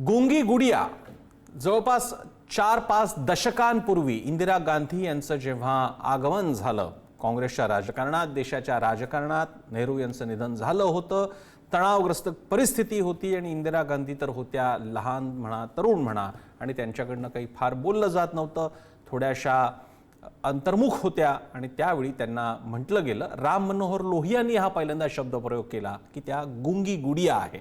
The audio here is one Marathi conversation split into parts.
गुंगी गुडिया जवळपास 4-5 दशकांपूर्वी इंदिरा गांधी यांचं जेव्हा आगमन झालं काँग्रेसच्या राजकारणात, देशाच्या राजकारणात, नेहरू यांचं निधन झालं होतं, तणावग्रस्त परिस्थिती होती आणि इंदिरा गांधी तर होत्या लहान म्हणा तरुण म्हणा आणि त्यांच्याकडनं काही फार बोललं जात नव्हतं, थोड्याशा अंतर्मुख होत्या आणि त्यावेळी त्यांना म्हटलं गेलं, राम मनोहर लोहियांनी हा पहिल्यांदा शब्दप्रयोग केला की त्या गुंगी गुडिया आहे.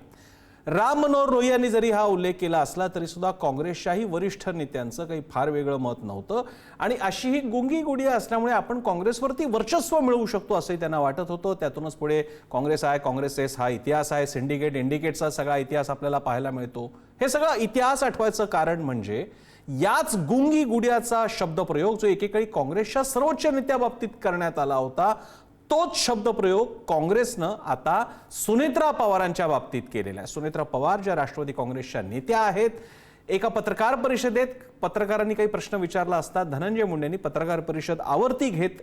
राम मनोहर लोहियांनी जरी हा उल्लेख केला असला तरी सुद्धा काँग्रेसच्याही वरिष्ठ नेत्यांचं काही फार वेगळं मत नव्हतं आणि अशी ही गुंगी गुडिया असल्यामुळे आपण काँग्रेसवरती वर्चस्व मिळवू शकतो असंही त्यांना वाटत होतं. त्यातूनच पुढे काँग्रेस आहे, काँग्रेस एस हा इतिहास आहे, सिंडिकेट इंडिकेटचा सगळा इतिहास आपल्याला पाहायला मिळतो. हे सगळं इतिहास आठवायचं कारण म्हणजे याच गुंगी गुडियाचा शब्दप्रयोग जो एकेकाळी काँग्रेसच्या सर्वोच्च नेत्याबाबतीत करण्यात आला होता, तोच शब्दप्रयोग काँग्रेसनं आता सुनेत्रा पवारांच्या बाबतीत केलेला आहे. सुनेत्रा पवार ज्या राष्ट्रवादी काँग्रेसच्या नेत्या आहेत, एका पत्रकार परिषदेत पत्रकारांनी काही प्रश्न विचारला असता धनंजय मुंडेंनी पत्रकार परिषद आवर्ती घेत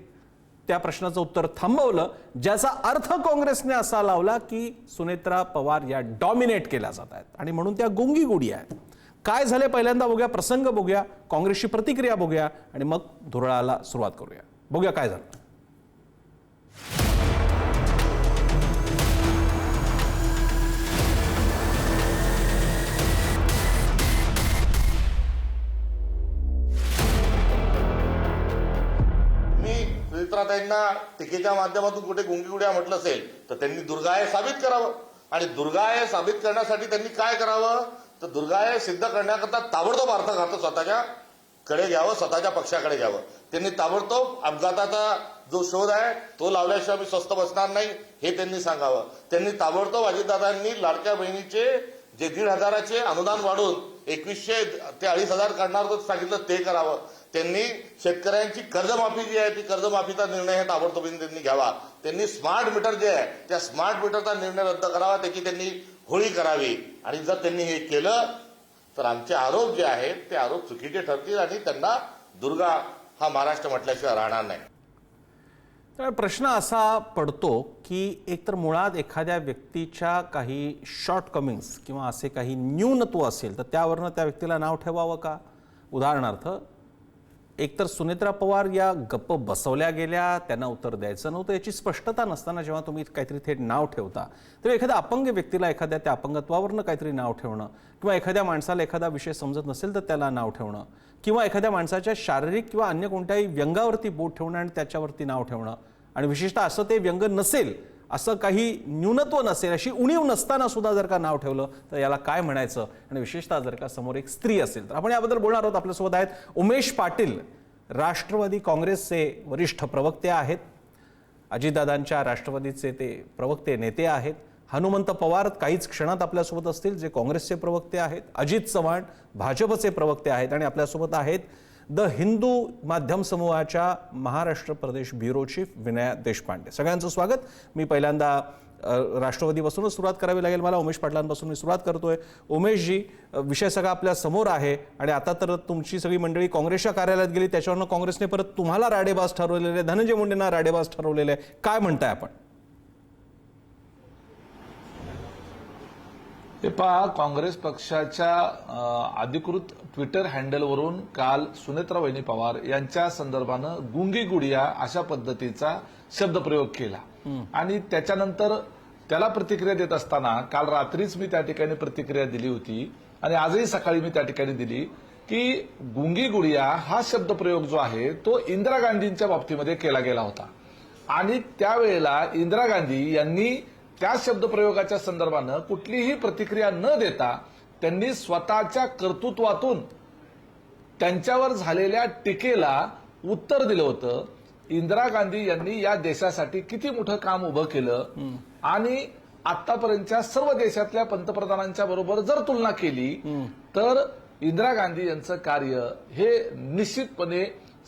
त्या प्रश्नाचं उत्तर थांबवलं, ज्याचा अर्थ काँग्रेसने असा लावला की सुनेत्रा पवार या डॉमिनेट केल्या जात आहेत आणि म्हणून त्या गुंगी गुडिया आहेत. काय झाले पहिल्यांदा बघूया, प्रसंग बघूया, काँग्रेसची प्रतिक्रिया बघूया आणि मग धुरळाला सुरुवात करूया. बघूया काय झालं. सुनेत्राताईंना टीकेच्या माध्यमातून कुठे गुंगी गुडिया म्हटलं असेल तर त्यांनी दुर्गाय साबित करावं आणि दुर्गाय साबित करण्यासाठी त्यांनी काय करावं तर दुर्गाय सिद्ध करण्याकरता ताबडतोब अर्थघात स्वतःच्या कडे घ्यावं, स्वतःच्या पक्षाकडे घ्यावं. त्यांनी ताबडतोब अपघाताचा जो शोध आहे तो लावल्याशिवाय मी स्वस्थ बसणार नाही हे त्यांनी सांगावं. त्यांनी ताबडतोब अजितदादांनी लाडक्या बहिणीचे जे 1,500चे अनुदान वाढून 2,100 ते 2,500 करणार होतं सांगितलं ते करावं. त्यांनी शेतकऱ्यांची कर्जमाफी जी आहे ती कर्जमाफीचा निर्णय हे ताबडतोबीने त्यांनी घ्यावा. त्यांनी स्मार्ट मीटर जे आहे त्या स्मार्ट मीटरचा निर्णय रद्द करावा, त्याची त्यांनी होळी करावी आणि जर त्यांनी हे केलं तर आमचे आरोप जे आहेत ते आरोप चुकीचे ठरतील आणि त्यांना दुर्गा हा महाराष्ट्र म्हटल्याशिवाय राहणार नाही. तर प्रश्न असा पडतो की एकतर मुळात एखाद्या व्यक्तीच्या काही शॉर्टकमिंग्स किंवा असे काही न्यूनत्व असेल तर त्यावरनं त्या व्यक्तीला नाव ठेवावं का? उदाहरणार्थ एकतर सुनेत्रा पवार या गप्प बसवल्या गेल्या, त्यांना उत्तर द्यायचं नव्हतं याची स्पष्टता नसताना जेव्हा तुम्ही काहीतरी थेट नाव ठेवता तर एखाद्या अपंग व्यक्तीला एखाद्या त्या अपंगत्वावरनं काहीतरी नाव ठेवणं किंवा एखाद्या माणसाला एखादा विषय समजत नसेल तर त्याला नाव ठेवणं किंवा एखाद्या माणसाच्या शारीरिक किंवा अन्य कोणत्याही व्यंगावरती बोट ठेवणं आणि त्याच्यावरती नाव ठेवणं आणि विशेषतः असं ते व्यंग नसेल, असं काही न्यूनत्व नसेल, अशी उणीव नसताना सुद्धा जर का नाव ठेवलं तर याला काय म्हणायचं आणि विशेषतः जर का समोर एक स्त्री असेल तर. आपण याबद्दल बोलणार आहोत. आपल्यासोबत आहेत उमेश पाटील, राष्ट्रवादी काँग्रेसचे वरिष्ठ प्रवक्ते आहेत, अजितदादांच्या राष्ट्रवादीचे ते प्रवक्ते नेते आहेत. हनुमंत पवार काहीच क्षणात आपल्यासोबत असतील, जे काँग्रेसचे प्रवक्ते आहेत. अजित चव्हाण भाजपचे प्रवक्ते आहेत आणि आपल्यासोबत आहेत द हिंदू माध्यम समूहाच्या महाराष्ट्र प्रदेश ब्युरो चीफ विनया देशपांडे. सगळ्यांचं स्वागत. मी पहिल्यांदा राष्ट्रवादीपासूनच सुरुवात करावी लागेल मला. उमेश पाटलांपासून मी सुरुवात करतोय. उमेशजी, विषय सगळा आपल्या समोर आहे आणि आता तर तुमची सगळी मंडळी काँग्रेसच्या कार्यालयात गेली, त्याच्यावरनं काँग्रेसने परत तुम्हाला राडेबाज ठरवलेले, धनंजय मुंडेंना राडेबाज ठरवलेले, काय म्हणताय आपण? हे पहा, काँग्रेस पक्षाच्या अधिकृत ट्विटर हँडलवरून काल सुनेत्रा वहिनी पवार यांच्या संदर्भानं गुंगी गुडिया अशा पद्धतीचा शब्दप्रयोग केला आणि त्याच्यानंतर त्याला प्रतिक्रिया देत असताना काल रात्रीच मी त्या ठिकाणी प्रतिक्रिया दिली होती आणि आजही सकाळी मी त्या ठिकाणी दिली की गुंगी गुडिया हा शब्दप्रयोग जो आहे तो इंदिरा गांधींच्या बाबतीमध्ये केला गेला होता आणि त्यावेळेला इंदिरा गांधी यांनी त्या शब्दप्रयोगाच्या संदर्भानं कुठलीही प्रतिक्रिया न देता त्यांनी स्वतःच्या कर्तृत्वातून त्यांच्यावर झालेल्या टीकेला उत्तर दिलं होतं. इंदिरा गांधी यांनी या देशासाठी किती मोठं काम उभं केलं आणि आतापर्यंतच्या सर्व देशातल्या पंतप्रधानांच्या बरोबर जर तुलना केली तर इंदिरा गांधी यांचं कार्य हे निश्चितपणे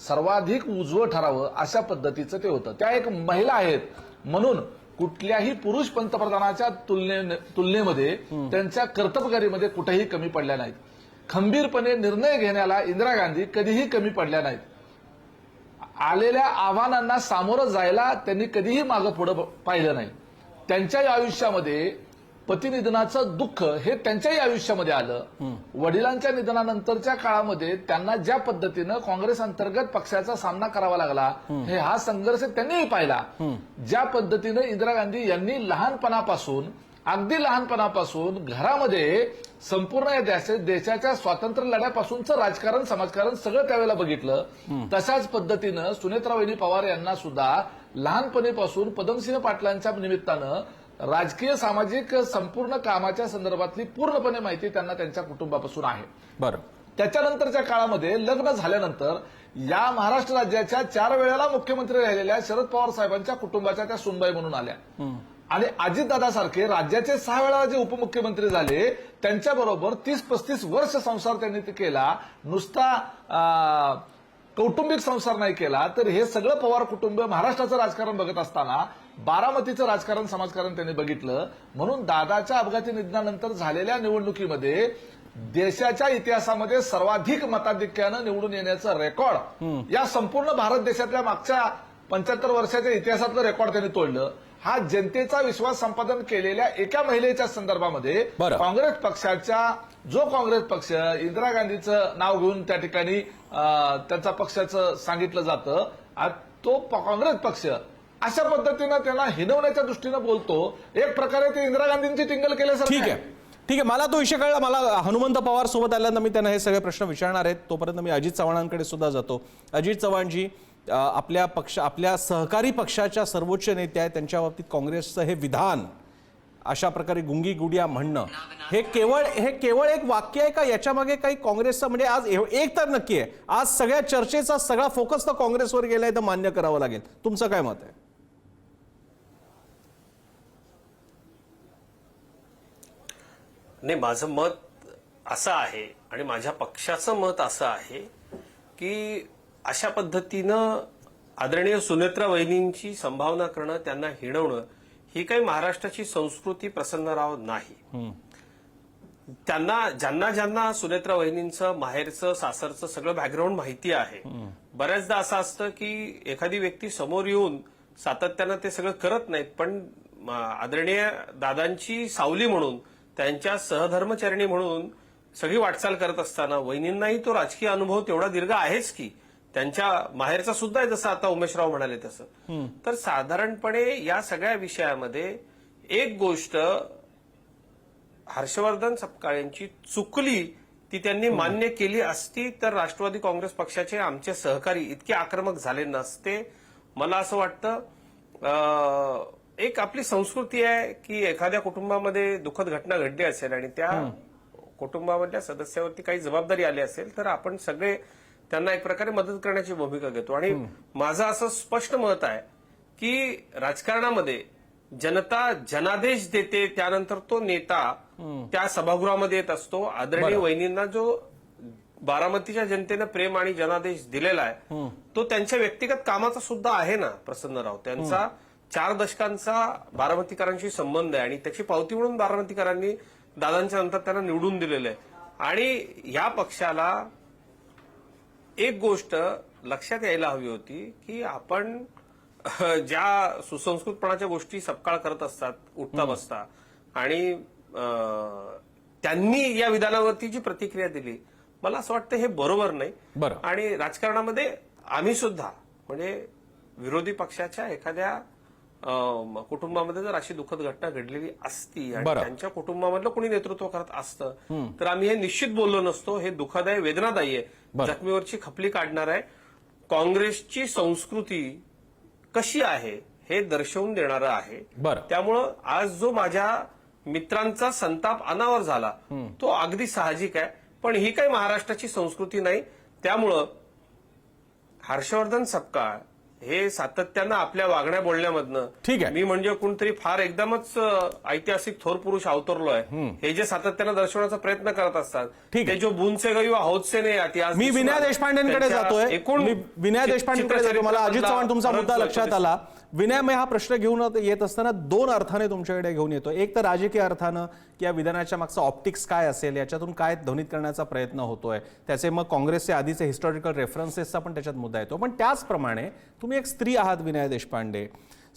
सर्वाधिक उजवं ठरावं अशा पद्धतीचं ते होतं. त्या एक महिला आहेत म्हणून कुठल्याही पुरुष पंतप्रधानाच्या तुलनेमध्ये त्यांच्या कर्तबगारीमध्ये कुठेही कमी पडल्या नाहीत. खंबीरपणे निर्णय घेण्याला इंदिरा गांधी कधीही कमी पडल्या नाहीत. आलेल्या आव्हानांना सामोरं जायला त्यांनी कधीही मागं पुढं पाहिलं नाही. त्यांच्या आयुष्यामध्ये पती निधनाचं दुःख हे त्यांच्याही आयुष्यामध्ये आलं. वडिलांच्या निधनानंतरच्या काळामध्ये त्यांना ज्या पद्धतीनं काँग्रेस अंतर्गत पक्षाचा सामना करावा लागला, हा संघर्ष त्यांनीही पाहिला. ज्या पद्धतीनं इंदिरा गांधी यांनी अगदी लहानपणापासून घरामध्ये संपूर्ण या देशाच्या स्वातंत्र्य लढ्यापासूनचं राजकारण, समाजकारण सगळं त्यावेळेला बघितलं. तशाच पद्धतीनं सुनेत्रावहिनी पवार यांना सुद्धा लहानपणीपासून पदमसिंह पाटलांच्या निमित्तानं राजकीय, सामाजिक संपूर्ण कामाच्या संदर्भातली पूर्णपणे माहिती त्यांना त्यांच्या कुटुंबापासून आहे. बरं. त्याच्यानंतरच्या काळामध्ये लग्न झाल्यानंतर या महाराष्ट्र राज्याच्या 4 वेळेला मुख्यमंत्री राहिलेल्या शरद पवार साहेबांच्या कुटुंबाच्या त्या सुनबाई म्हणून आल्या. आणि अजितदादासारखे राज्याचे 6 वेळा जे उपमुख्यमंत्री झाले त्यांच्याबरोबर 30-35 वर्ष संसार त्यांनी केला. नुसता कौटुंबिक संसार नाही केला, तर हे सगळं पवार कुटुंब महाराष्ट्राचं राजकारण बघत असताना बारामतीचं राजकारण, समाजकारण त्यांनी बघितलं. म्हणून दादाच्या अपघाती निधनानंतर झालेल्या निवडणुकीमध्ये देशाच्या इतिहासामध्ये सर्वाधिक मताधिक्यानं निवडून येण्याचं रेकॉर्ड या संपूर्ण भारत देशातल्या मागच्या 75 वर्षाच्या इतिहासातलं रेकॉर्ड त्यांनी तोडलं. हा जनतेचा विश्वास संपादन केलेल्या एका महिलेच्या संदर्भामध्ये काँग्रेस पक्ष इंदिरा गांधीचं नाव घेऊन त्या ठिकाणी त्यांचा पक्षाचं सांगितलं जातं, तो काँग्रेस पक्ष अशा पद्धतीनं त्यांना हिनवण्याच्या दृष्टीनं बोलतो. एक प्रकारे ते इंदिरा गांधींची टिंगल केल्यासारखं. ठीक आहे, मला तो विषय कळला. मला हनुमंत पवार सोबत आल्यानंतर मी त्यांना हे सगळे प्रश्न विचारणार आहेत. तोपर्यंत मी अजित चव्हाणांकडे सुद्धा जातो. अजित चव्हाणजी, आपल्या सहकारी पक्षाच्या सर्वोच्च नेत्या आहेत, त्यांच्या बाबतीत काँग्रेसचं हे विधान, अशा प्रकारे गुंगी गुडिया म्हणणं, हे केवळ एक वाक्य आहे का? याच्या मागे काही काँग्रेसचं, म्हणजे आज एक तर नक्की आहे, आज सगळ्या चर्चेचा सगळा फोकस तर काँग्रेसवर गेलाय, तर मान्य करावं लागेल. तुमचं काय मत आहे? नाही, माझं मत असं आहे आणि माझ्या पक्षाचं मत असं आहे की अशा पद्धतीनं आदरणीय सुनेत्रा वहिनींची संभावना करणं, त्यांना हिणवणं, ही काही महाराष्ट्राची संस्कृती प्रसन्नराव नाही. ज्यांना सुनेत्रा वहिनींचं माहेरचं, सासरचं सगळं बॅकग्राऊंड माहिती आहे. बऱ्याचदा असं असतं की एखादी व्यक्ती समोर येऊन सातत्यानं ते सगळं करत नाहीत, पण आदरणीय दादांची सावली म्हणून, त्यांच्या सहधर्मचरणी म्हणून सगळी वाटचाल करत असताना वहिनींनाही तो राजकीय अनुभव तेवढा दीर्घ आहेच की, त्यांच्या माहेरचा सुद्धा आहे, जसं आता उमेशराव म्हणाले तसं. तर साधारणपणे या सगळ्या विषयामध्ये एक गोष्ट हर्षवर्धन सपकाळेंची चुकली, ती त्यांनी मान्य केली असती तर राष्ट्रवादी काँग्रेस पक्षाचे आमचे सहकारी इतके आक्रमक झाले नसते. मला असं वाटतं एक आपली संस्कृती आहे की एखाद्या कुटुंबामध्ये दुःखद घटना घडली असेल आणि त्या कुटुंबामधल्या सदस्यावरती काही जबाबदारी आली असेल तर आपण सगळे त्यांना एक प्रकारे मदत करण्याची भूमिका घेतो. आणि माझं असं स्पष्ट मत आहे की राजकारणामध्ये जनता जनादेश देते, त्यानंतर तो नेता त्या सभागृहामध्ये येत असतो. आदरणीय वहिनींना जो बारामतीच्या जनतेनं प्रेम आणि जनादेश दिलेला आहे तो त्यांच्या व्यक्तिगत कामाचा सुद्धा आहे ना प्रसन्नराव. त्यांचा 4 दशकांचा बारामतीकरांशी संबंध आहे आणि त्याची पावती म्हणून बारामतीकरांनी दादांच्या नंतर त्यांना निवडून दिलेलं आहे. आणि या पक्षाला एक गोष्ट लक्षात यायला हवी होती की आपण ज्या सुसंस्कृतपणाच्या गोष्टी सपकाळ करत असतात, उठता बसता, आणि त्यांनी या विधानावरती जी प्रतिक्रिया दिली, मला असं वाटतं हे बरोबर नाही. आणि राजकारणामध्ये आम्ही सुद्धा, म्हणजे विरोधी पक्षाच्या एखाद्या कुटुंबामध्ये जर अशी दुःखद घटना घडलेली असती आणि त्यांच्या कुटुंबामधलं कोणी नेतृत्व करत असतं तर आम्ही हे निश्चित बोललो नसतो. हे दुःखद आहे, वेदनादायी आहे, जखमीवरची खपली काढणार आहे. काँग्रेसची संस्कृती कशी आहे हे दर्शवून देणारं आहे. त्यामुळं आज जो माझ्या मित्रांचा संताप अनावर झाला तो अगदी साहजिक आहे, पण ही काही महाराष्ट्राची संस्कृती नाही. त्यामुळं हर्षवर्धन सपकाळ हे सातत्यानं आपल्या वागण्या बोलण्यामधनं, मी म्हणजे कोणतरी फार एकदमच ऐतिहासिक थोर पुरुष अवतरलो आहे हे जे सातत्यानं दर्शवण्याचा प्रयत्न करत असतात, ते जो बुनसे गई वा हौदसे नाही आती. आज मी विनय देशपांडेंकडे जातोय. विनय देशपांडेंकडे जातो. मला अजित चव्हाण तुमचा मुद्दा लक्षात आला. विनय, मी हा प्रश्न घेऊन येत असताना 2 अर्थाने तुमच्याकडे घेऊन येतो. एक तर राजकीय अर्थानं की या विधानाच्या मागचा ऑप्टिक्स काय असेल, याच्यातून काय ध्वनित करण्याचा प्रयत्न होतोय, त्याचे मग काँग्रेसचे आधीचे हिस्टॉरिकल रेफरन्सेसचा पण त्याच्यात मुद्दा येतो. पण त्याचप्रमाणे तुम्ही एक स्त्री आहात विनय देशपांडे.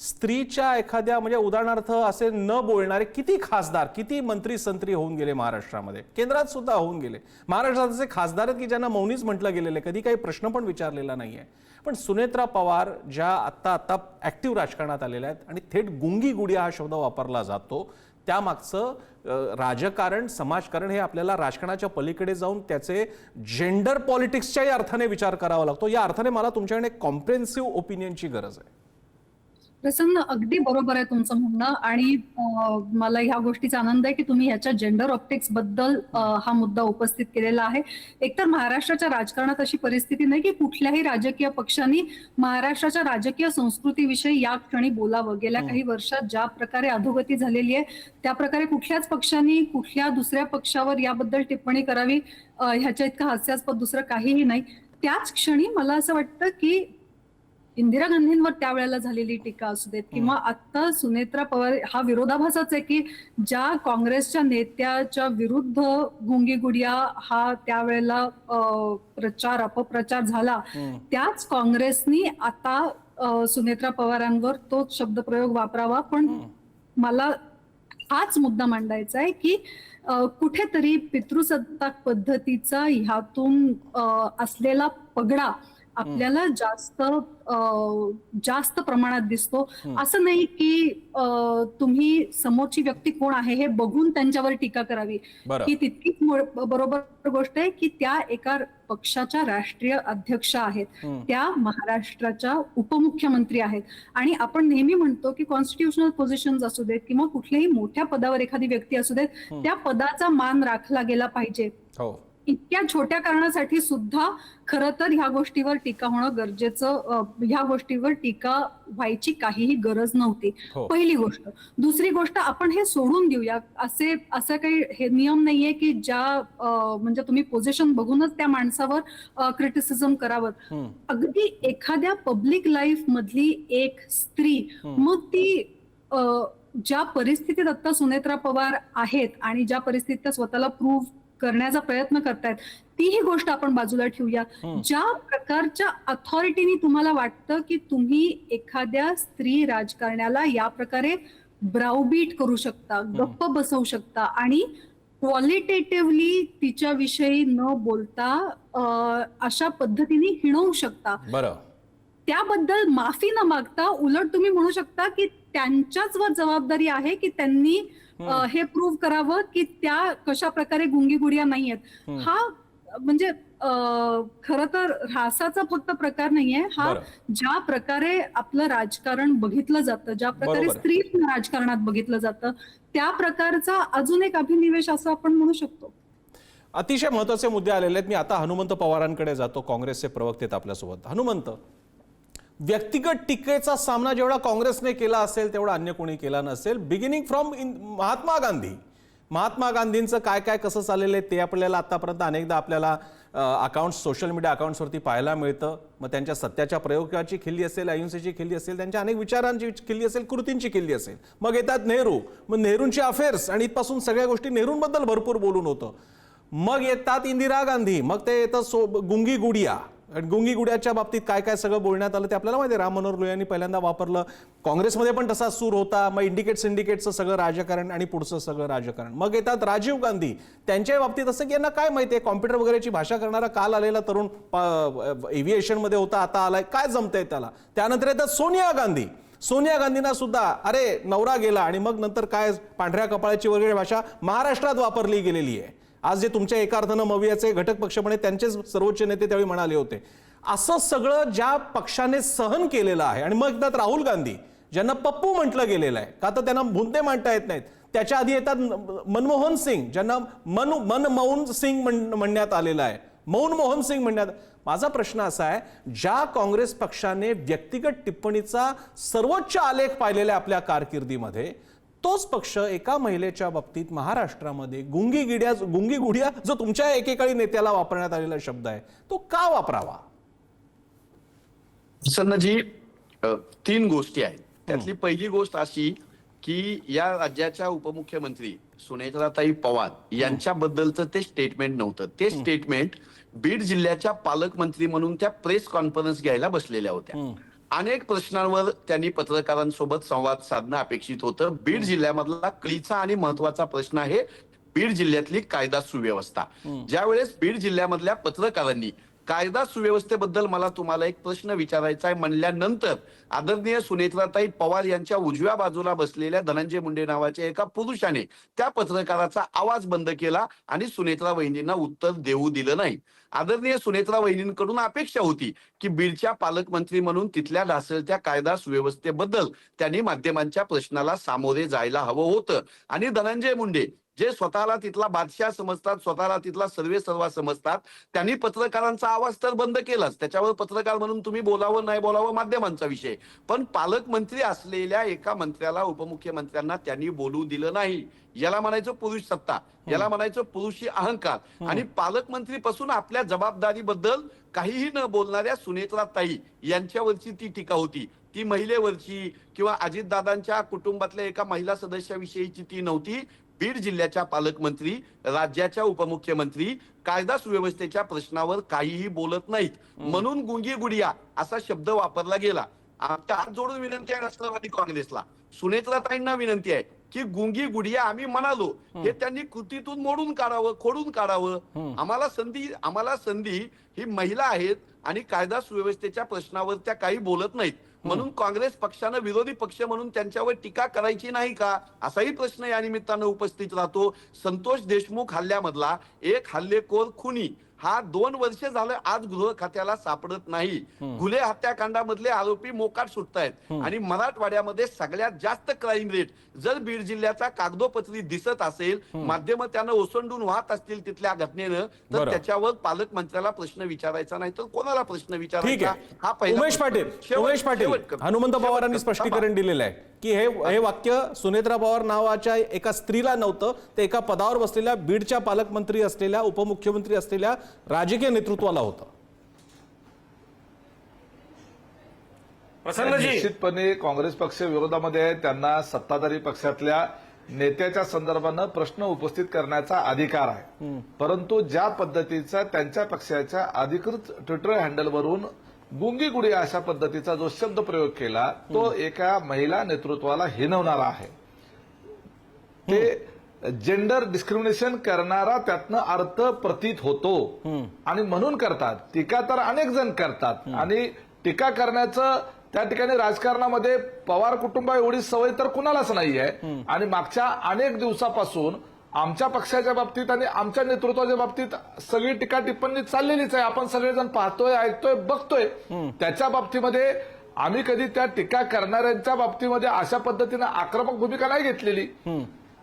स्त्रीच्या एखाद्या म्हणजे उदाहरणार्थ असे न बोलणारे किती खासदार, किती मंत्री संत्री होऊन गेले महाराष्ट्रामध्ये, केंद्रात सुद्धा होऊन गेले. महाराष्ट्रात असे खासदार आहेत की ज्यांना मौनीच म्हटलं गेलेलं आहे, कधी काही प्रश्न पण विचारलेला नाहीये. पण सुनेत्रा पवार ज्या आता ऍक्टिव्ह राजकारणात आलेल्या आहेत आणि थेट गुंगी गुडिया हा शब्द वापरला जातो, त्यामागचं राजकारण, समाजकारण हे आपल्याला राजकारणाच्या पलीकडे जाऊन त्याचे जेंडर पॉलिटिक्सच्याही अर्थाने विचार करावा लागतो. या अर्थाने मला तुमच्याकडे कॉम्प्रिहेन्सिव्ह ओपिनियनची गरज आहे. प्रसन्न, अगदी बरोबर आहे तुमचं म्हणणं. आणि मला ह्या गोष्टीचा आनंद आहे की तुम्ही ह्याच्या जेंडर ऑप्टिक्स बद्दल हा मुद्दा उपस्थित केलेला आहे. एकतर महाराष्ट्राच्या राजकारणात अशी परिस्थिती नाही की कुठल्याही राजकीय पक्षांनी महाराष्ट्राच्या राजकीय संस्कृतीविषयी या क्षणी बोलावं. गेल्या काही वर्षात ज्या प्रकारे अधोगती झालेली आहे त्या प्रकारे कुठल्याच पक्षांनी कुठल्या दुसऱ्या पक्षावर याबद्दल टिप्पणी करावी ह्याच्या इतकं हास्यास्पद दुसरं काहीही नाही. त्याच क्षणी मला असं वाटतं की इंदिरा गांधींवर त्यावेळेला झालेली टीका असू देत किंवा आता सुनेत्रा पवार, हा विरोधाभासच आहे की ज्या काँग्रेसच्या नेत्याच्या विरुद्ध गुंगी गुडिया हा त्यावेळेला प्रचार अपप्रचार झाला, त्याच काँग्रेसनी आता सुनेत्रा पवारांवर तोच शब्दप्रयोग वापरावा. पण मला हाच मुद्दा मांडायचा आहे की कुठेतरी पितृसत्ताक पद्धतीचा ह्यातून असलेला पगडा आपल्याला जास्त प्रमाणात दिसतो. असं नाही की तुम्ही समोरची व्यक्ती कोण आहे हे बघून त्यांच्यावर टीका करावी, ही तितकीच बरोबर गोष्ट आहे की त्या एका पक्षाच्या राष्ट्रीय अध्यक्ष आहेत, त्या महाराष्ट्राच्या उपमुख्यमंत्री आहेत. आणि आपण नेहमी म्हणतो की कॉन्स्टिट्युशनल पोझिशन्स असू देत किंवा कुठल्याही मोठ्या पदावर एखादी व्यक्ती असू देत, त्या पदाचा मान राखला गेला पाहिजे. इतक्या छोट्या कारणासाठी सुद्धा खरं तर ह्या गोष्टीवर टीका होणं गरजेचं, ह्या गोष्टीवर टीका व्हायची काहीही गरज नव्हती. पहिली गोष्ट. दुसरी गोष्ट, आपण हे सोडून देऊया. असं काही हे नियम नाहीये की ज्या म्हणजे तुम्ही पोझिशन बघूनच त्या माणसावर क्रिटिसिझम करावं. अगदी एखाद्या पब्लिक लाईफ मधली एक स्त्री, मग ती ज्या परिस्थितीत आता सुनेत्रा पवार आहेत आणि ज्या परिस्थितीत स्वतःला प्रूव्ह करण्याचा प्रयत्न करतायत, तीही गोष्ट आपण बाजूला ठेवूया. ज्या प्रकारच्या अथॉरिटीनी तुम्हाला वाटतं की तुम्ही एखाद्या स्त्री राजकारण्याला या प्रकारे ब्राउबीट करू शकता, गप्प बसवू शकता आणि क्वालिटेटिव्हली तिच्याविषयी न बोलता अशा पद्धतीने हिणवू शकता, त्याबद्दल माफी न मागता उलट तुम्ही म्हणू शकता की त्यांच्याच वर जबाबदारी आहे की त्यांनी हे प्रूव्ह करावं की त्या कशा प्रकारे गुंगी गुडिया नाहीयेत. हा म्हणजे खरं तर ऱ्हासाचा फक्त प्रकार नाहीये हा. ज्या प्रकारे आपलं राजकारण बघितलं जातं, ज्या प्रकारे स्त्री राजकारणात बघितलं जातं, त्या प्रकारचा अजून एक अभिनिवेश असं आपण म्हणू शकतो. अतिशय महत्वाचे मुद्दे आलेले आहेत. मी आता हनुमंत पवारांकडे जातो, काँग्रेसचे प्रवक्ते आहेत आपल्यासोबत. हनुमंत, व्यक्तिगत टीकेचा सामना जेवढा काँग्रेसने केला असेल तेवढा अन्य कोणी केला नसेल. बिगिनिंग फ्रॉम महात्मा गांधींचं काय काय कसं चाललेलं आहे ते आपल्याला आतापर्यंत अनेकदा आपल्याला अकाउंट्स, सोशल मीडिया अकाउंट्सवरती पाहायला मिळतं. मग त्यांच्या सत्याच्या प्रयोगाची खिल्ली असेल, अहिंसेची खिल्ली असेल, त्यांच्या अनेक विचारांची खिल्ली असेल, कृतींची खिल्ली असेल. मग येतात नेहरू, मग नेहरूंची अफेअर्स आणि इथपासून सगळ्या गोष्टी नेहरूंबद्दल भरपूर बोलून होतं. मग येतात इंदिरा गांधी, मग ते येतं गुंगी गुडिया. गुंगी गुडियाच्या बाबतीत काय काय सगळं बोलण्यात आलं ते आपल्याला माहिती आहे. राम मनोहर लोहियांनी पहिल्यांदा वापरलं. काँग्रेसमध्ये पण तसा सूर होता. मग सिंडिकेटचं सगळं राजकारण आणि पुढचं सगळं राजकारण. मग येतात राजीव गांधी, त्यांच्या बाबतीत असं की यांना काय माहिती आहे, कॉम्प्युटर वगैरेची भाषा करणारा काल आलेला तरुण एव्हिएशनमध्ये होता, आता आलाय, काय जमतंय त्याला. त्यानंतर येतात सोनिया गांधींना सुद्धा अरे नवरा गेला आणि मग नंतर काय पांढऱ्या कपाळाची वगैरे भाषा महाराष्ट्रात वापरली गेलेली आहे. आज जे तुमच्या एका अर्थानं मवियाचे घटक पक्षपणे त्यांचेच सर्वोच्च नेते त्यावेळी म्हणाले होते. असं सगळं ज्या पक्षाने सहन केलेलं आहे. आणि मग येतात राहुल गांधी, ज्यांना पप्पू म्हटलं गेलेलं आहे, का तर त्यांना मुद्दे मांडता येत नाहीत. त्याच्या आधी येतात मनमोहन सिंग, ज्यांना मनमोहन सिंग म्हणण्यात आलेलं आहे, मनमोहन सिंग म्हणण्यात. माझा प्रश्न असा आहे, ज्या काँग्रेस पक्षाने व्यक्तिगत टिप्पणीचा सर्वोच्च आलेख पाहिलेला आपल्या कारकिर्दीमध्ये, तोच पक्ष एका महिलेच्या बाबतीत महाराष्ट्रामध्ये गुंगी गुडिया जो तुमच्या एकेकाळी नेत्याला वापरण्यात आलेला शब्द आहे, तो का वापरावा? प्रसन्नजी, 3 गोष्टी आहेत. त्यातली पहिली गोष्ट अशी की या राज्याच्या उपमुख्यमंत्री सुनेत्राताई पवार यांच्याबद्दलचं ते स्टेटमेंट नव्हतं. ते स्टेटमेंट बीड जिल्ह्याच्या पालकमंत्री म्हणून त्या प्रेस कॉन्फरन्स घ्यायला बसलेल्या होत्या अनेक प्रश्नांवर त्यांनी पत्रकारांसोबत संवाद साधणं अपेक्षित होतं. बीड जिल्ह्यामधला कळीचा आणि महत्वाचा प्रश्न आहे बीड जिल्ह्यातली कायदा सुव्यवस्था. ज्यावेळेस बीड जिल्ह्यामधल्या पत्रकारांनी कायदा सुव्यवस्थेबद्दल मला तुम्हाला एक प्रश्न विचारायचा आहे म्हणल्यानंतर आदरणीय सुनेत्राताई पवार यांच्या उजव्या बाजूला बसलेल्या धनंजय मुंडे नावाच्या एका पुरुषाने त्या पत्रकाराचा आवाज बंद केला आणि सुनेत्रा वहिनींना उत्तर देऊ दिलं नाही. आदरणीय सुनेत्रा वहिनींकडून अपेक्षा होती की बीडच्या पालकमंत्री म्हणून तिथल्या ढासळत्या कायदा सुव्यवस्थेबद्दल त्यांनी माध्यमांच्या प्रश्नाला सामोरे जायला हवं होतं. आणि धनंजय मुंडे जे स्वतःला तिथला बादशाह समजतात, स्वतःला तिथला सर्वेसर्वा समजतात, त्यांनी पत्रकारांचा आवाज तर बंद केलाच. त्याच्यावर पत्रकार म्हणून तुम्ही बोलावं नाही बोलावं माध्यमांचा विषय, पण पालकमंत्री असलेल्या एका मंत्र्याला, उपमुख्यमंत्र्यांना त्यांनी बोलू दिलं नाही. याला म्हणायचं पुरुष सत्ता, याला म्हणायचं पुरुषी अहंकार. आणि पालकमंत्रीपासून आपल्या जबाबदारीबद्दल काहीही न बोलणाऱ्या सुनेत्राताई यांच्यावरची ती टीका होती. ती महिलेवरची किंवा अजितदादांच्या कुटुंबातल्या एका महिला सदस्याविषयीची ती नव्हती. बीड जिल्ह्याच्या पालकमंत्री, राज्याच्या उपमुख्यमंत्री कायदा सुव्यवस्थेच्या प्रश्नावर काहीही बोलत नाहीत म्हणून गुंगी गुडिया असा शब्द वापरला गेला. आमच्या हात जोडून विनंती आहे राष्ट्रवादी काँग्रेसला, सुनेत्राताईंना विनंती आहे की गुंगी गुडिया आम्ही म्हणालो हे त्यांनी कृतीतून मोडून काढावं, खोडून काढावं. आम्हाला संधी ही महिला आहेत आणि कायदा सुव्यवस्थेच्या प्रश्नावर त्या काही बोलत नाहीत म्हणून काँग्रेस पक्षानं विरोधी पक्ष म्हणून त्यांच्यावर टीका करायची नाही का, असाही प्रश्न या निमित्तानं उपस्थित राहतो. संतोष देशमुख हल्ल्यामधला एक हल्लेखोर खुनी हा 2 वर्ष झालं आज गृह खात्याला सापडत नाही. घुले हत्याकांडामधले आरोपी मोकाट सुटतायत आणि मराठवाड्यामध्ये सगळ्यात जास्त क्राईम रेट जर बीड जिल्ह्याचा कागदोपत्री दिसत असेल, माध्यम त्यानं ओसंडून वाहत असतील तिथल्या घटनेनं, तर त्याच्यावर पालकमंत्र्याला प्रश्न विचारायचा नाही तर कोणाला प्रश्न विचारायचा हा पहिला. उमेश पाटील हनुमंत पवारांनी स्पष्टीकरण दिलेलं आहे की हे वाक्य सुनेत्रा पवार नावाच्या एका स्त्रीला नव्हतं, ते एका पदावर बसलेल्या बीडच्या पालकमंत्री असलेल्या, उपमुख्यमंत्री असलेल्या राजकीय नेतृत्वाला होतं. प्रसन्नजी, निश्चितपणे काँग्रेस पक्ष विरोधामध्ये आहे, त्यांना सत्ताधारी पक्षातल्या नेत्याच्या संदर्भानं प्रश्न उपस्थित करण्याचा अधिकार आहे. परंतु ज्या पद्धतीचा त्यांच्या पक्षाच्या अधिकृत ट्विटर हँडलवरून गुंगी गुडिया अशा पद्धतीचा जो शब्द प्रयोग केला तो एका महिला नेतृत्वाला हिणवणारा आहे. ते जेंडर डिस्क्रिमिनेशन करणारा त्यातनं अर्थ प्रतीत होतो आणि म्हणून करतात. टीका तर अनेक जण करतात आणि टीका करण्याचं त्या ठिकाणी राजकारणामध्ये पवार कुटुंबा एवढी सवय तर कुणालाच नाहीये. आणि मागच्या अनेक दिवसापासून आमच्या पक्षाच्या बाबतीत आणि आमच्या नेतृत्वाच्या बाबतीत सगळी टीका टिप्पणी चाललेलीच आहे. आपण सगळेजण पाहतोय, ऐकतोय, बघतोय. त्याच्या बाबतीमध्ये आम्ही कधी त्या टीका करणाऱ्यांच्या बाबतीमध्ये अशा पद्धतीनं आक्रमक भूमिका नाही घेतलेली.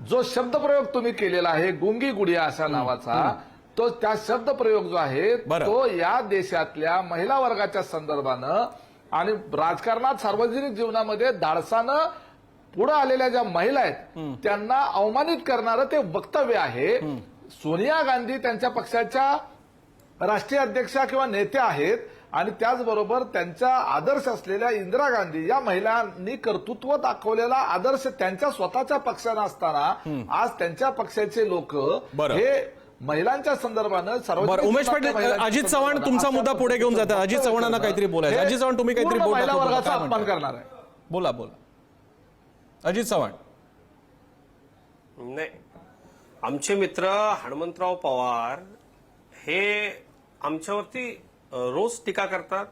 जो शब्दप्रयोग तुम्ही केलेला आहे गुंगी गुडिया अशा नावाचा, तो त्या शब्दप्रयोग जो आहे तो या देशातल्या महिला वर्गाच्या संदर्भानं आणि राजकारणात सार्वजनिक जीवनामध्ये धाडसानं पुढे आलेल्या ज्या महिला आहेत त्यांना अवमानित करणारं ते वक्तव्य आहे. सोनिया गांधी त्यांच्या पक्षाच्या राष्ट्रीय अध्यक्षा किंवा नेत्या आहेत आणि त्याचबरोबर त्यांच्या आदर्श असलेल्या इंदिरा गांधी या महिलांनी कर्तृत्व दाखवलेला आदर्श त्यांच्या स्वतःच्या पक्षानं असताना आज त्यांच्या पक्षाचे लोक हे महिलांच्या संदर्भानं उमेश पाटील, अजित चव्हाण तुमचा मुद्दा पुढे घेऊन जातात. अजित चव्हाणांना काहीतरी बोलायचं. अजित चव्हाण तुम्ही काहीतरी महिला वर्गाचा अपमान करणार आहे. बोला अजित चव्हाण. नाही, आमचे मित्र हनुमंतराव पवार हे आमच्यावरती रोज टीका करतात,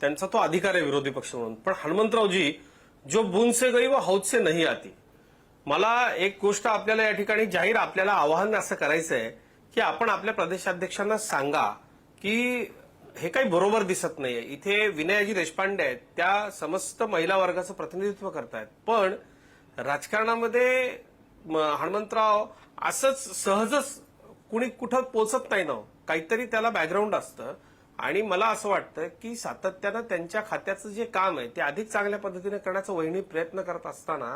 त्यांचा तो अधिकार आहे विरोधी पक्ष म्हणून. पण हनुमंतरावजी, जो बूंद से गई वो हौद से नहीं आती. मला एक गोष्ट आपल्याला या ठिकाणी जाहीर आपल्याला आवाहन असं करायचं आहे की आपण आपल्या प्रदेशाध्यक्षांना सांगा की हे काही बरोबर दिसत नाहीये. इथे विनयाजी देशपांडे आहेत, त्या समस्त महिला वर्गाचं प्रतिनिधित्व करतायत, पण राजकारणामध्ये हनुमंतराव असंच सहजच कुणी कुठं पोचत नाही ना, काहीतरी त्याला बॅकग्राऊंड असतं. आणि मला असं वाटतं की सातत्यानं त्यांच्या खात्याचं जे काम आहे ते अधिक चांगल्या पद्धतीने करण्याचा वहिनी प्रयत्न करत असताना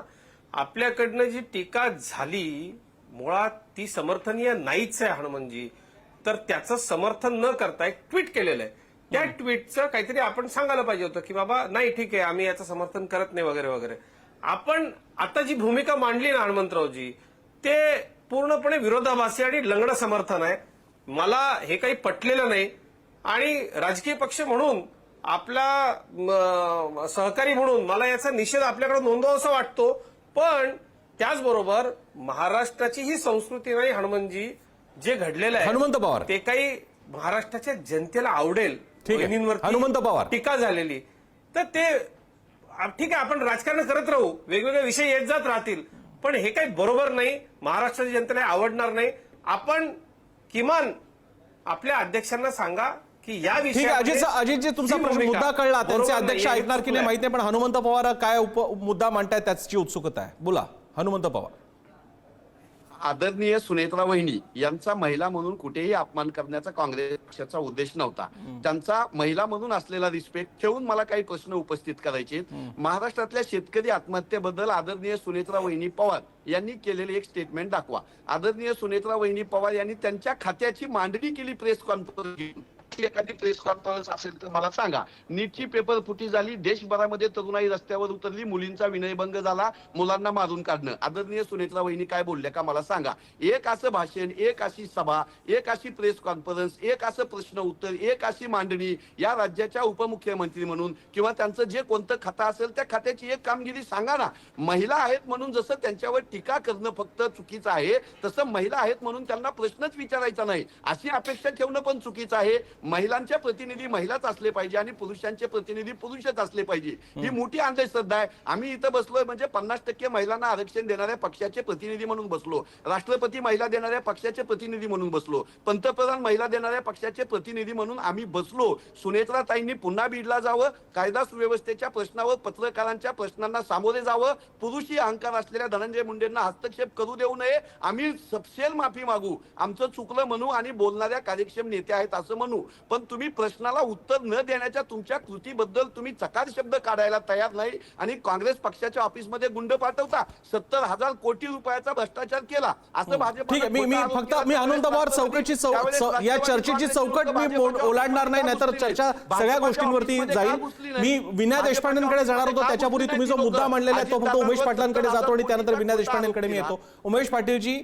आपल्याकडनं जी टीका झाली मुळात ती समर्थनीय नाहीच आहे हनुमंतजी. तर त्याचं समर्थन न करता एक ट्विट केलेलं आहे, त्या ट्विटचं काहीतरी आपण सांगायला पाहिजे होतं की बाबा नाही ठीक आहे आम्ही याचं समर्थन करत नाही वगैरे वगैरे. आपण आता जी भूमिका मांडली ना हनुमंतरावजी, ते पूर्णपणे विरोधाभासी आणि लंगडं समर्थन आहे. मला हे काही पटलेलं नाही आणि राजकीय पक्ष म्हणून आपला सहकारी म्हणून मला याचा निषेध आपल्याकडे नोंदवावासा वाटतो. पण त्याचबरोबर महाराष्ट्राची ही संस्कृती नाही हनुमंतजी, जे घडलेलं आहे हनुमंत पवार. ते काही महाराष्ट्राच्या जनतेला आवडेल. ठीक आहे. बहिणींवरती हनुमंत पवार. टीका झालेली, तर ते ठीक आहे, आपण राजकारण करत राहू, वेगवेगळे विषय येत जात राहतील, पण हे काही बरोबर नाही, महाराष्ट्राच्या जनतेला आवडणार नाही. आपण किमान आपल्या अध्यक्षांना सांगा की या ठीक आहे. अजितजी तुमचा मुद्दा कळला, त्यांचे अध्यक्ष ऐकणार की नाही माहिती नाही, पण हनुमंत पवार काय मुद्दा मांडतायत त्याची उत्सुकता आहे. बोला हनुमंत पवार. आदरणीय सुनेत्रा वहिनी यांचा महिला म्हणून कुठेही अपमान करण्याचा काँग्रेस पक्षाचा उद्देश नव्हता. त्यांचा महिला म्हणून असलेला रिस्पेक्ट ठेवून मला काही प्रश्न उपस्थित करायचे. महाराष्ट्रातल्या शेतकरी आत्महत्येबद्दल आदरणीय सुनेत्रा वहिनी पवार यांनी केलेले एक स्टेटमेंट दाखवा. आदरणीय सुनेत्रा वहिनी पवार यांनी त्यांच्या खात्याची मांडणी केली प्रेस कॉन्फरन्स. एखादी प्रेस कॉन्फरन्स असेल तर मला सांगा. नीटची पेपर फुटी झाली, देशभरामध्ये तरुणाई रस्त्यावर उतरली, मुलींचा विनयभंग झाला, मुलांना मारून काढणं. आदरणीय सुनेत्रा वहिनी काय बोलल्या का मला सांगा. एक असं भाषण, एक अशी सभा, एक अशी प्रेस कॉन्फरन्स, एक असं प्रश्न उत्तर, एक अशी मांडणी या राज्याच्या उपमुख्यमंत्री म्हणून किंवा त्यांचं जे कोणतं खातं असेल त्या खात्याची एक कामगिरी सांगा ना. महिला आहेत म्हणून जसं त्यांच्यावर टीका करणं फक्त चुकीचं आहे, तसं महिला आहेत म्हणून त्यांना प्रश्नच विचारायचा नाही अशी अपेक्षा ठेवणं पण चुकीचं आहे. महिलांचे प्रतिनिधी महिलाच असले पाहिजे आणि पुरुषांचे प्रतिनिधी पुरुषच असले पाहिजे, ही मोठी अंधश्रद्धा आहे. आम्ही इथं बसलोय म्हणजे 50% महिलांना आरक्षण देणाऱ्या पक्षाचे प्रतिनिधी म्हणून बसलो, राष्ट्रपती महिला देणाऱ्या पक्षाचे प्रतिनिधी म्हणून बसलो, पंतप्रधान महिला देणाऱ्या पक्षाचे प्रतिनिधी म्हणून आम्ही बसलो. सुनेत्राताईंनी पुन्हा बीडला जावं, कायदा सुव्यवस्थेच्या प्रश्नावर पत्रकारांच्या प्रश्नांना सामोरे जावं, पुरुषी अहंकार असलेल्या धनंजय मुंडेंना हस्तक्षेप करू देऊ नये. आम्ही सपशेल माफी मागू, आमचं चुकलं म्हणू आणि बोलणाऱ्या कार्यक्षम नेते आहेत असं म्हणू. पण तुम्ही प्रश्नाला उत्तर न देण्याच्या तुमच्या कृतीबद्दल तुम्ही चकार शब्द काढायला तयार नाही आणि काँग्रेस पक्षाच्या ऑफिसमध्ये गुंड पाठवता. 70,000 कोटी रुपयाचा भ्रष्टाचार केला असं भाजप. ठीक आहे. मी हनुमंत पवार चौकटीची या चर्चेची चौकट मी ओलांडणार नाही, नाहीतर चर्चा सगळ्या गोष्टींवरती जाईल. मी विनय देशपांडेंकडे जाणार होतो, त्याच्यापूर्वी तुम्ही जो मुद्दा मांडलेला आहे तो फक्त उमेश पाटलांकडे जातो आणि त्यानंतर विनय देशपांडेंकडे मी येतो. उमेश पाटीलजी,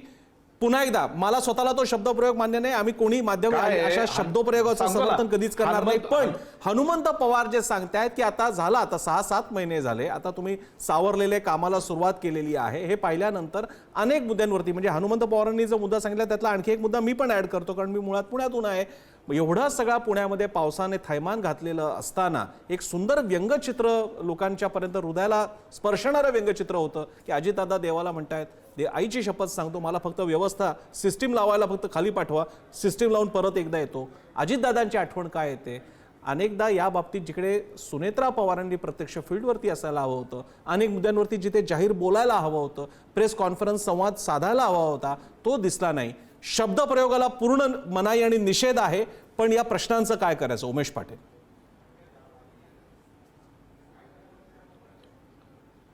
पुन्हा एकदा मला स्वतःला तो शब्दप्रयोग मान्य नाही, आम्ही कोणी माध्यम अशा शब्दप्रयोगाचं समर्थन कधीच करणार नाही. पण हनुमंत पवार जे सांगतायत की आता झाला, आता 6-7 महिने झाले, आता तुम्ही सावरलेले कामाला सुरुवात केलेली आहे, हे पाहिल्यानंतर अनेक मुद्द्यांवरती म्हणजे हनुमंत पवारांनी जो मुद्दा सांगितला त्यातला आणखी एक मुद्दा मी पण ऍड करतो, कारण मी मुळात पुण्यातून आहे. एवढा सगळा पुण्यामध्ये पावसाने थैमान घातलेलं असताना एक सुंदर व्यंगचित्र लोकांच्या पर्यंत हृदयाला स्पर्शणारं व्यंगचित्र होतं की अजितदादा देवाला म्हणतायत, आईची शपथ सांगतो मला फक्त व्यवस्था सिस्टीम लावायला फक्त खाली पाठवा, सिस्टीम लावून परत एकदा येतो. अजितदादांची आठवण काय येते. अनेकदा या बाबतीत जिकडे सुनेत्रा पवारांनी प्रत्यक्ष फील्डवरती असायला हवं होतं, अनेक मुद्द्यांवरती जिथे जाहीर बोलायला हवं होतं, प्रेस कॉन्फरन्स संवाद साधायला हवा होता, तो दिसला नाही. शब्दप्रयोगाला पूर्ण मनाई आणि निषेध आहे, पण या प्रश्नांचं काय करायचं. उमेश पाटील,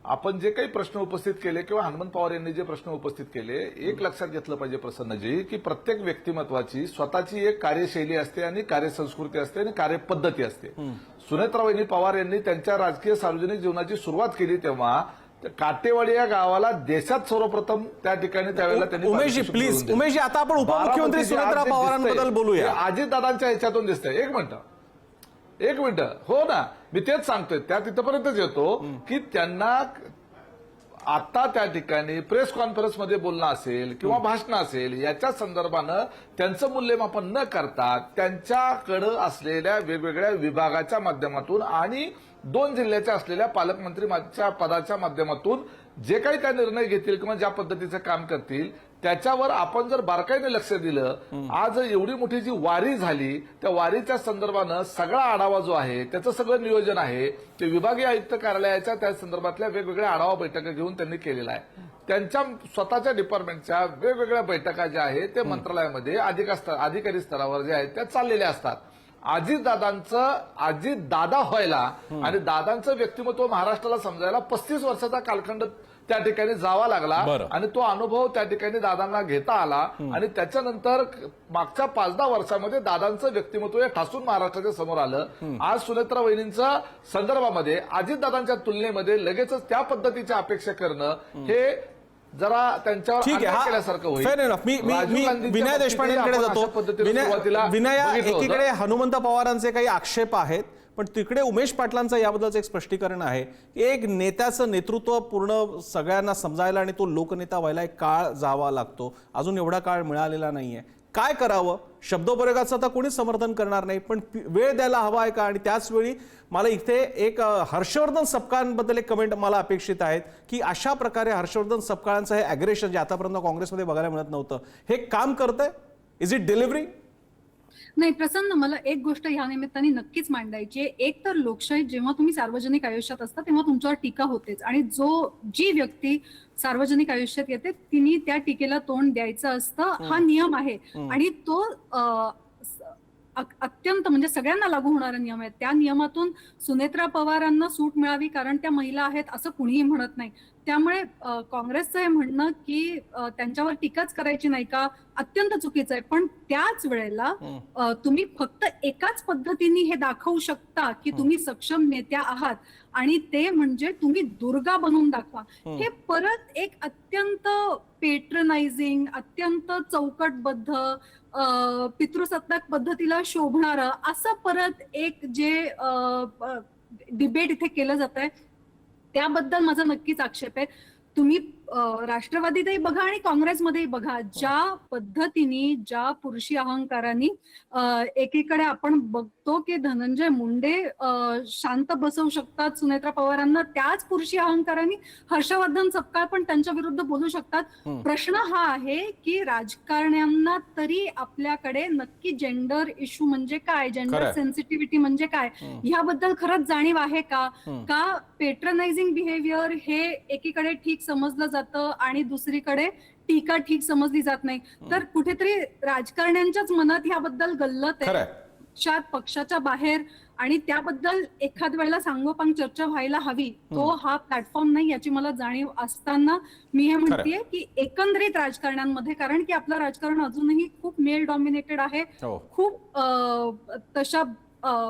आपण जे काही प्रश्न उपस्थित केले किंवा हनुमंत पवार यांनी जे प्रश्न उपस्थित केले, एक लक्षात घेतलं पाहिजे प्रसन्नजी की प्रत्येक व्यक्तिमत्वाची स्वतःची एक कार्यशैली असते आणि कार्यसंस्कृती असते आणि कार्यपद्धती असते. सुनेत्रावहिनी पवार यांनी त्यांच्या राजकीय सार्वजनिक जीवनाची सुरुवात केली तेव्हा काटेवाडी या गावाला देशात सर्वप्रथम त्या ठिकाणी त्यावेळेला त्यांनी. उमेशजी प्लीज, उमेशजी आता आपण उपमुख्यमंत्री सुनेत्रा पवारांबद्दल बोलूया. अजितदादांच्या ह्याच्यातून दिसतंय. एक मिनिट, हो ना, मी तेच सांगतोय, त्या तिथपर्यंतच येतो की त्यांना आता त्या ठिकाणी प्रेस कॉन्फरन्समध्ये बोलणं असेल किंवा भाषण असेल याच्या संदर्भानं त्यांचं मूल्यमापन न करता त्यांच्याकडं असलेल्या वेगवेगळ्या विभागाच्या माध्यमातून आणि 2 जिल्ह्याच्या असलेल्या पालकमंत्रीच्या पदाच्या माध्यमातून जे काही त्या निर्णय घेतील किंवा ज्या पद्धतीचं काम करतील त्याच्यावर आपण जर बारकाईने लक्ष दिलं, आज एवढी मोठी जी वारी झाली त्या वारीच्या संदर्भानं सगळा आढावा जो आहे त्याचं सगळं नियोजन आहे ते विभागीय आयुक्त कार्यालयाच्या त्या संदर्भातल्या वेगवेगळ्या आढावा बैठका घेऊन त्यांनी केलेला आहे. त्यांच्या स्वतःच्या डिपार्टमेंटच्या वेगवेगळ्या बैठका ज्या आहेत ते मंत्रालयामध्ये अधिकारी स्तरावर जे आहेत त्या चाललेल्या असतात. अजितदादा व्हायला आणि दादांचं व्यक्तिमत्व महाराष्ट्राला समजायला 35 वर्षाचा कालखंड त्या ठिकाणी जावा लागला आणि तो अनुभव त्या ठिकाणी दादांना घेता आला आणि त्याच्यानंतर मागच्या 5-10 वर्षामध्ये दादांचं व्यक्तिमत्व हे ठासून महाराष्ट्राच्या समोर आलं. आज सुनेत्रा वहिनींच्या संदर्भामध्ये अजितदादांच्या तुलनेमध्ये लगेचच त्या पद्धतीच्या अपेक्षा करणं हे जरा त्यांच्यावर ठीक आहे, अन्याय केल्यासारखं हा होईल. Fair enough. मी राजीव मी गांधींच्या विनय बाबतीतही देशपांडेंकडे आपण अशा जातो. पद्धतीने सुरुवातीला विनय, बघितलं होतं. एकीकडे हनुमंत पवारांचे काही आक्षेप आहेत, पण तिकडे उमेश पाटलांचं याबद्दलचं एक स्पष्टीकरण आहे की एक नेत्याचं नेतृत्व पूर्ण सगळ्यांना समजायला आणि तो लोकनेता व्हायला एक काळ जावा लागतो. अजून एवढा काळ मिळालेला नाहीये. काय करावं? शब्दप्रयोगाचं तर कोणीच समर्थन करणार नाही, पण वेळ द्यायला हवा आहे का? आणि त्याच वेळी मला इथे एक हर्षवर्धन सपकाळांबद्दल एक कमेंट मला अपेक्षित आहेत की अशा प्रकारे हर्षवर्धन सपकाळांचं हे अग्रेशन जे आतापर्यंत काँग्रेसमध्ये बघायला मिळत नव्हतं, हे काम करतंय? Is it delivery? नाही प्रसन्न, मला एक गोष्ट ह्या निमित्ताने नक्कीच मांडायची आहे. एक तर लोकशाहीत जेव्हा तुम्ही सार्वजनिक आयुष्यात असता तेव्हा तुमच्यावर टीका होतेच, आणि जी व्यक्ती सार्वजनिक आयुष्यात येते तिने त्या टीकेला तोंड द्यायचं असतं, हा नियम आहे. आणि तो अत्यंत म्हणजे सगळ्यांना लागू होणारा नियम आहे. त्या नियमातून सुनेत्रा पवारांना सूट मिळावी कारण त्या महिला आहेत असं कुणीही म्हणत नाही. त्यामुळे काँग्रेसचं हे म्हणणं की त्यांच्यावर टीकाच करायची नाही का, अत्यंत चुकीचं आहे. पण त्याच वेळेला तुम्ही फक्त एकाच पद्धतीने हे दाखवू शकता की तुम्ही सक्षम नेत्या आहात, आणि ते म्हणजे तुम्ही दुर्गा बनवून दाखवा. हे परत एक अत्यंत पेट्रनायझिंग, अत्यंत चौकटबद्ध, पितृसत्ताक पद्धतीला शोभणारं असं परत एक जे डिबेट इथे केलं जात आहे त्याबद्दल माझा नक्कीच आक्षेप आहे. तुम्ही राष्ट्रवादीतही बघा आणि काँग्रेसमध्येही बघा, ज्या पद्धतीने, ज्या पुरुषी अहंकाराने एकीकडे आपण बघतो की धनंजय मुंडे शांत बसवू शकतात सुनेत्रा पवारांना, त्याच पुरुषी अहंकाराने हर्षवर्धन सपकाळ पण त्यांच्या विरुद्ध बोलू शकतात. प्रश्न हा आहे की राजकारण्यांना तरी आपल्याकडे नक्की जेंडर इश्यू म्हणजे काय, जेंडर सेन्सिटिव्हिटी म्हणजे काय, ह्याबद्दल खरंच जाणीव आहे का? पेट्रनायझिंग बिहेवियर हे एकीकडे ठीक समजलं जातं आणि दुसरीकडे टीका ठीक समजली जात नाही. तर कुठेतरी राजकारण्यांच्याच मनात ह्याबद्दल गल्लत आहे पक्षाच्या बाहेर, आणि त्याबद्दल एखाद वेळेला सांगोपांग चर्चा व्हायला हवी. तो हा प्लॅटफॉर्म नाही याची मला जाणीव असताना मी हे म्हणतेय की एकंदरीत राजकारण्यांमध्ये, कारण की आपलं राजकारण अजूनही खूप मेल डॉमिनेटेड आहे, खूप तशा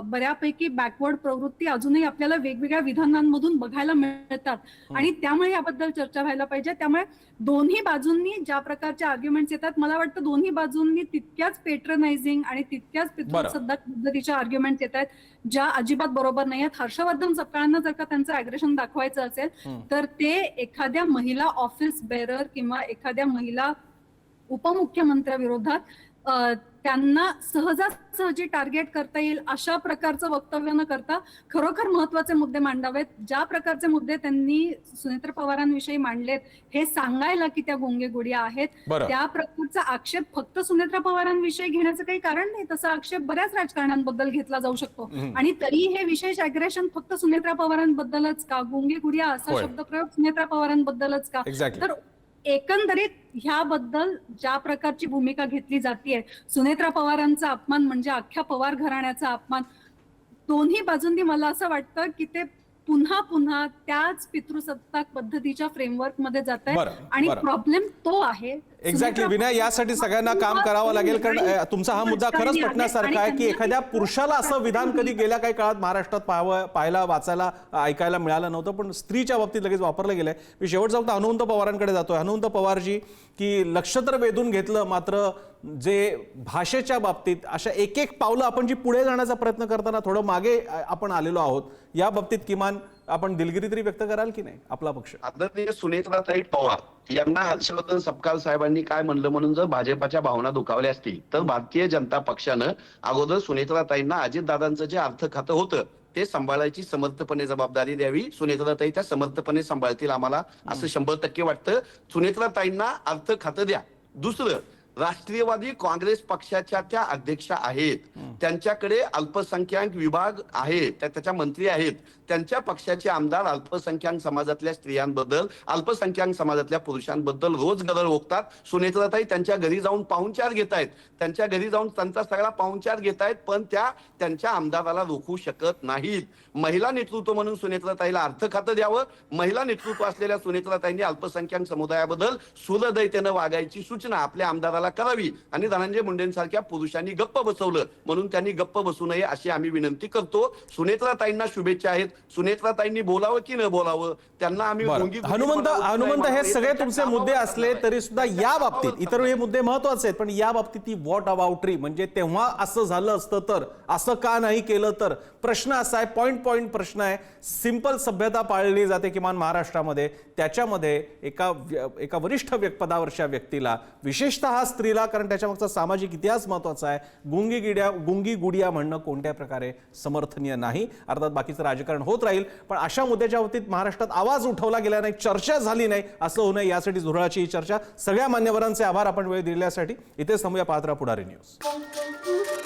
बऱ्यापैकी बॅकवर्ड प्रवृत्ती अजूनही आपल्याला वेगवेगळ्या विधानांमधून बघायला मिळतात, आणि त्यामुळे याबद्दल चर्चा व्हायला पाहिजे. त्यामुळे दोन्ही बाजूंनी ज्या प्रकारचे आर्ग्युमेंट्स येतात, मला वाटतं दोन्ही बाजूंनी तितक्याच पेट्रनायझिंग आणि तितक्याच पितृसत्ताक पद्धतीच्या आर्ग्युमेंट्स येत आहेत ज्या अजिबात बरोबर नाही आहेत. हर्षवर्धन सपकाळांना जर का त्यांचं अग्रेशन दाखवायचं असेल तर ते एखाद्या महिला ऑफिस बेअरर किंवा एखाद्या महिला उपमुख्यमंत्र्याविरोधात त्यांना सहजासहजी टार्गेट करता येईल अशा प्रकारचं वक्तव्य न करता खरोखर महत्वाचे मुद्दे मांडावेत. ज्या प्रकारचे मुद्दे त्यांनी सुनेत्रा पवारांविषयी मांडलेत हे सांगायला की त्या गुंगेगुड्या आहेत, त्या प्रकारचा आक्षेप फक्त सुनेत्रा पवारांविषयी घेण्याचं काही कारण नाही. तसा आक्षेप बऱ्याच राजकारण्यांबद्दल घेतला जाऊ शकतो, आणि तरी हे विशेष अग्रेशन फक्त सुनेत्रा पवारांबद्दलच का, गुंगेगुड्या असा शब्दप्रयोग सुनेत्रा पवारांबद्दलच का? तर एकंदरीत ह्याबद्दल ज्या प्रकारची भूमिका घेतली जाते, सुनेत्रा पवारांचा अपमान म्हणजे अख्ख्या पवार घराण्याचा अपमान, दोन्ही बाजूंनी मला असं वाटतं की ते पुन्हा पुन्हा त्याच पितृसत्ताक पद्धतीच्या फ्रेमवर्क मध्ये जात आहे, आणि प्रॉब्लेम तो आहे. एक्झॅक्टली विनय, यासाठी सगळ्यांना काम करावं लागेल, कारण तुमचा हा मुद्दा खरंच पटण्यासारखा आहे की एखाद्या पुरुषाला असं विधान कधी गेल्या काही काळात महाराष्ट्रात पाहायला, वाचायला, ऐकायला मिळालं नव्हतं, पण स्त्रीच्या बाबतीत लगेच वापरलं गेलंय. मी शेवटचा फक्त हनुमंत पवारांकडे जातोय. हनुमंत पवारजी, की लक्ष तर वेधून घेतलं, मात्र जे भाषेच्या बाबतीत अशा एक एक पावलं आपण जी पुढे जाण्याचा प्रयत्न करताना थोडं मागे आपण आलेलो आहोत, या बाबतीत किमान आपण दिलगिरी तरी व्यक्त कराल की नाही आपला पक्ष? आदरणीय सुनेत्राताई पवार यांना हर्षवर्धन सपकाळ साहेबांनी काय म्हणलं म्हणून जर भाजपाच्या भावना दुखावल्या असतील तर भारतीय जनता पक्षानं अगोदर सुनेत्राताईंना अजितदादांचं जे अर्थ खातं होतं ते सांभाळायची समर्थपणे जबाबदारी द्यावी. सुनेत्राताई त्या समर्थपणे सांभाळतील आम्हाला असं 100% वाटतं. सुनेत्राताईंना अर्थ खातं द्या. दुसरं, राष्ट्रीयवादी काँग्रेस पक्षाच्या त्या अध्यक्षा आहेत, त्यांच्याकडे अल्पसंख्याक विभाग आहे, त्याच्या मंत्री आहेत, त्यांच्या पक्षाचे आमदार अल्पसंख्याक समाजातल्या स्त्रियांबद्दल, अल्पसंख्याक समाजातल्या पुरुषांबद्दल रोज गदर ओकतात. सुनेत्राताई त्यांच्या घरी जाऊन पाहुणचार घेत आहेत, त्यांच्या घरी जाऊन त्यांचा सगळा पाहुणचार घेत आहेत, पण त्या त्यांच्या आमदाराला रोखू शकत नाहीत. महिला नेतृत्व म्हणून सुनेत्राताईला अर्थ खातं द्यावं. महिला नेतृत्व असलेल्या सुनेत्राताईंनी अल्पसंख्याक समुदायाबद्दल सुहृदयतेनं वागायची सूचना आपल्या आमदाराला पक्षाला करावी आणि धनंजय मुंडेंसारख्या पुरुषांनी गप्प बसवलं म्हणून त्यांनी गप्प बसू नये अशी आम्ही विनंती करतो. सुनेत्राताईंना शुभेच्छा आहेत. सुनेत्राताईंनी बोलावं की न बोलावं त्यांना आम्ही हनुमंत हे सगळे तुमचे मुद्दे असले तरी सुद्धा या बाबतीत इतर हे मुद्दे महत्वाचे आहेत, पण या बाबतीत ती व्हॉट अबाउटरी म्हणजे तेव्हा असं झालं असतं तर, असं का नाही केलं तर, प्रश्न असा आहे, पॉइंट प्रश्न आहे. सिंपल सभ्यता पाळली जाते किमान महाराष्ट्रामध्ये, त्याच्यामध्ये एका वरिष्ठ पदावरच्या व्यक्तीला, विशेषतः स्त्रीला, कारण त्याच्यामागचा सामाजिक इतिहास महत्वाचा आहे, गुंगी गुडिया म्हणणं कोणत्या प्रकारे समर्थनीय नाही. अर्थात बाकीचं राजकारण होत राहील, पण अशा मुद्द्याच्या बाबतीत महाराष्ट्रात आवाज उठवला गेला नाही, चर्चा झाली नाही, असं होऊ नये यासाठी झुरळाची ही चर्चा. सगळ्या मान्यवरांचे आभार आपण वेळ दिल्यासाठी. इथेच थांबूया. पाहत राहा पुढारी न्यूज.